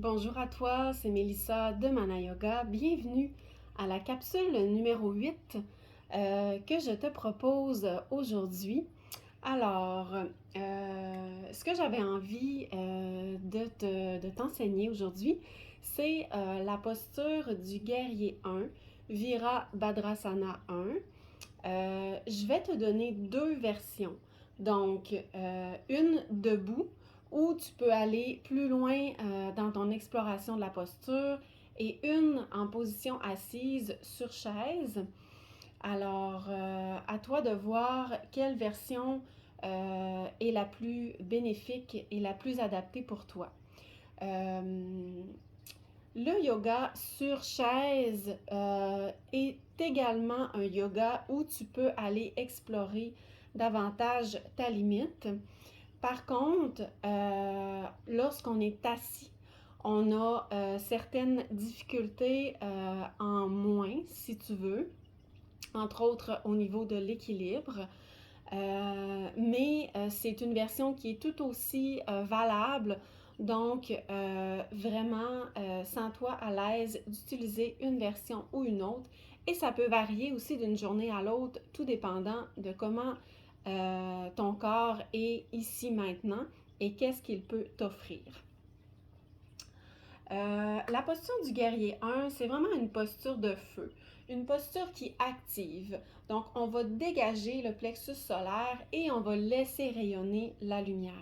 Bonjour à toi, c'est Mélissa de Mana Yoga. Bienvenue à la capsule numéro 8 que je te propose aujourd'hui. Alors, ce que j'avais envie de t'enseigner aujourd'hui, c'est la posture du guerrier 1, Virabhadrasana 1. Je vais te donner deux versions. Donc, une debout où tu peux aller plus loin dans ton exploration de la posture et une en position assise sur chaise. Alors, à toi de voir quelle version est la plus bénéfique et la plus adaptée pour toi. Le yoga sur chaise est également un yoga où tu peux aller explorer davantage ta limite. Par contre, lorsqu'on est assis, on a certaines difficultés en moins, si tu veux, entre autres au niveau de l'équilibre. Mais c'est une version qui est tout aussi valable. Donc, vraiment, sens-toi à l'aise d'utiliser une version ou une autre. Et ça peut varier aussi d'une journée à l'autre, tout dépendant de comment ton corps est ici maintenant et qu'est-ce qu'il peut t'offrir. La posture du guerrier 1, c'est vraiment une posture de feu, une posture qui active. Donc, on va dégager le plexus solaire et on va laisser rayonner la lumière.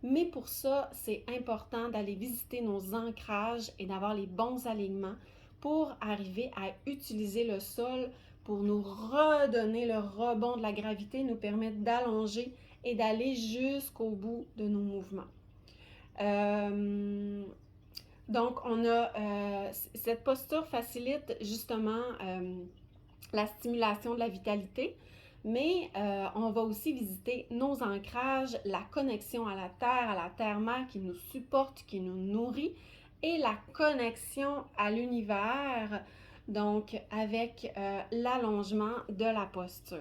Mais pour ça, c'est important d'aller visiter nos ancrages et d'avoir les bons alignements pour arriver à utiliser le sol pour nous redonner le rebond de la gravité, nous permettre d'allonger et d'aller jusqu'au bout de nos mouvements. Donc, cette posture facilite justement la stimulation de la vitalité, mais on va aussi visiter nos ancrages, la connexion à la terre-mère qui nous supporte, qui nous nourrit, et la connexion à l'univers, donc avec l'allongement de la posture.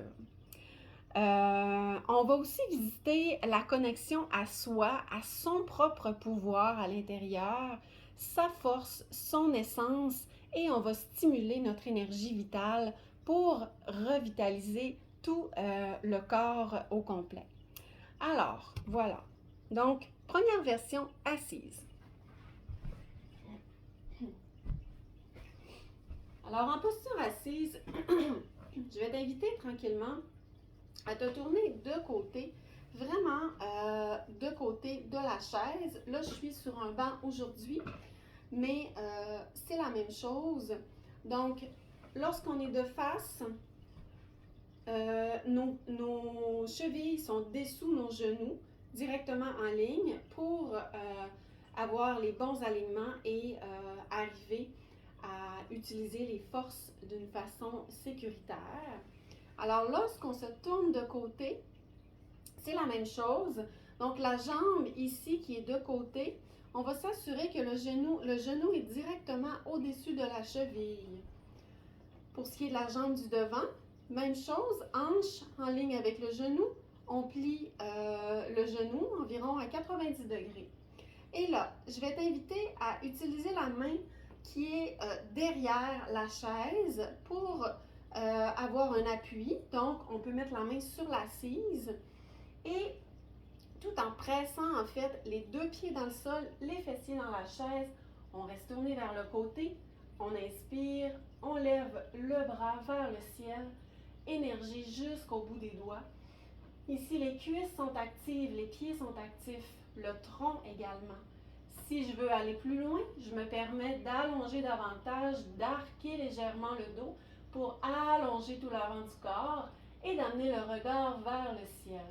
On va aussi visiter la connexion à soi, à son propre pouvoir à l'intérieur, sa force, son essence, et on va stimuler notre énergie vitale pour revitaliser tout le corps au complet. Alors, voilà. Donc, première version assise. Alors, en posture assise, je vais t'inviter tranquillement à te tourner de côté, vraiment de côté de la chaise. Là, je suis sur un banc aujourd'hui, mais c'est la même chose. Donc, lorsqu'on est de face, nos chevilles sont dessous nos genoux, directement en ligne pour avoir les bons alignements et arriver à utiliser les forces d'une façon sécuritaire. Alors, lorsqu'on se tourne de côté, c'est la même chose. Donc, la jambe ici qui est de côté, on va s'assurer que le genou est directement au-dessus de la cheville. Pour ce qui est de la jambe du devant, même chose, hanche en ligne avec le genou. On plie le genou environ à 90 degrés. Et là, je vais t'inviter à utiliser la main qui est derrière la chaise pour avoir un appui. Donc, on peut mettre la main sur l'assise et tout en pressant en fait les deux pieds dans le sol, les fessiers dans la chaise, on reste tourné vers le côté, on inspire, on lève le bras vers le ciel, énergie jusqu'au bout des doigts. Ici, les cuisses sont actives, les pieds sont actifs, le tronc également. Si je veux aller plus loin, je me permets d'allonger davantage, d'arquer légèrement le dos pour allonger tout l'avant du corps et d'amener le regard vers le ciel.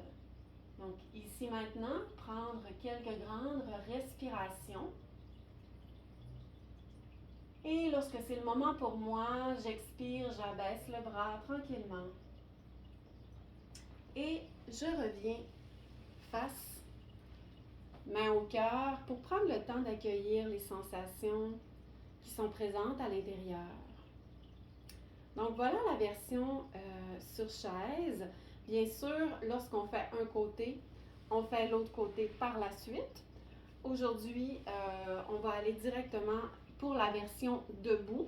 Donc ici maintenant, prendre quelques grandes respirations. Et lorsque c'est le moment pour moi, j'expire, j'abaisse le bras tranquillement. Et je reviens face, main au cœur, pour prendre le temps d'accueillir les sensations qui sont présentes à l'intérieur. Donc voilà la version sur chaise. Bien sûr, lorsqu'on fait un côté, on fait l'autre côté par la suite. Aujourd'hui, on va aller directement pour la version debout.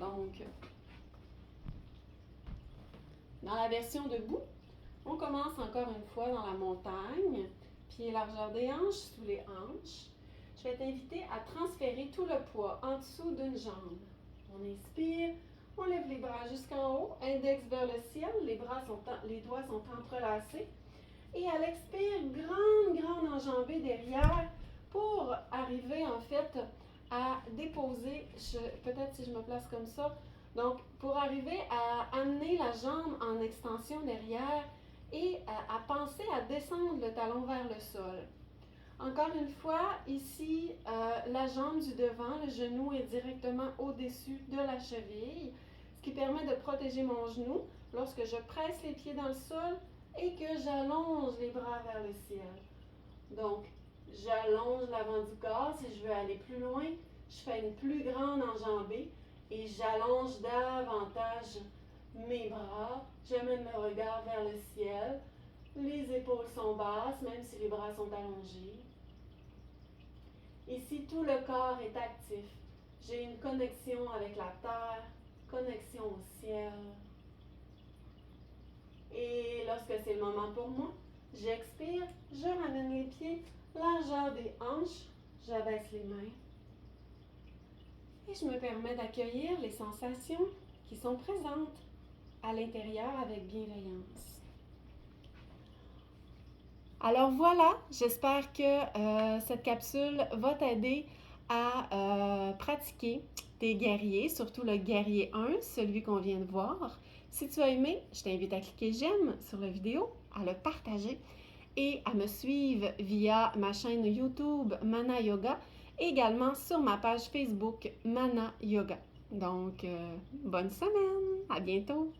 Donc, dans la version debout, on commence encore une fois dans la montagne, pied largeur des hanches, sous les hanches. Je vais t'inviter à transférer tout le poids en dessous d'une jambe. On inspire, on lève les bras jusqu'en haut, index vers le ciel, les doigts sont entrelacés. Et à l'expire, grande enjambée derrière pour arriver en fait à déposer, peut-être si je me place comme ça, donc pour arriver à amener la jambe en extension derrière et à penser à descendre le talon vers le sol. Encore une fois, ici, la jambe du devant, le genou est directement au-dessus de la cheville, ce qui permet de protéger mon genou lorsque je presse les pieds dans le sol et que j'allonge les bras vers le ciel. Donc, j'allonge l'avant du corps. Si je veux aller plus loin, je fais une plus grande enjambée et j'allonge davantage mes bras. J'amène le regard vers le ciel. Les épaules sont basses, même si les bras sont allongés. Ici, tout le corps est actif. J'ai une connexion avec la terre, connexion au ciel. Et lorsque c'est le moment pour moi, j'expire, je ramène les pieds, largeur des hanches, j'abaisse les mains. Et je me permets d'accueillir les sensations qui sont présentes à l'intérieur avec bienveillance. Alors voilà, j'espère que cette capsule va t'aider à pratiquer tes guerriers, surtout le guerrier 1, celui qu'on vient de voir. Si tu as aimé, je t'invite à cliquer j'aime sur la vidéo, à le partager et à me suivre via ma chaîne YouTube Mana Yoga, et également sur ma page Facebook Mana Yoga. Donc, bonne semaine, à bientôt!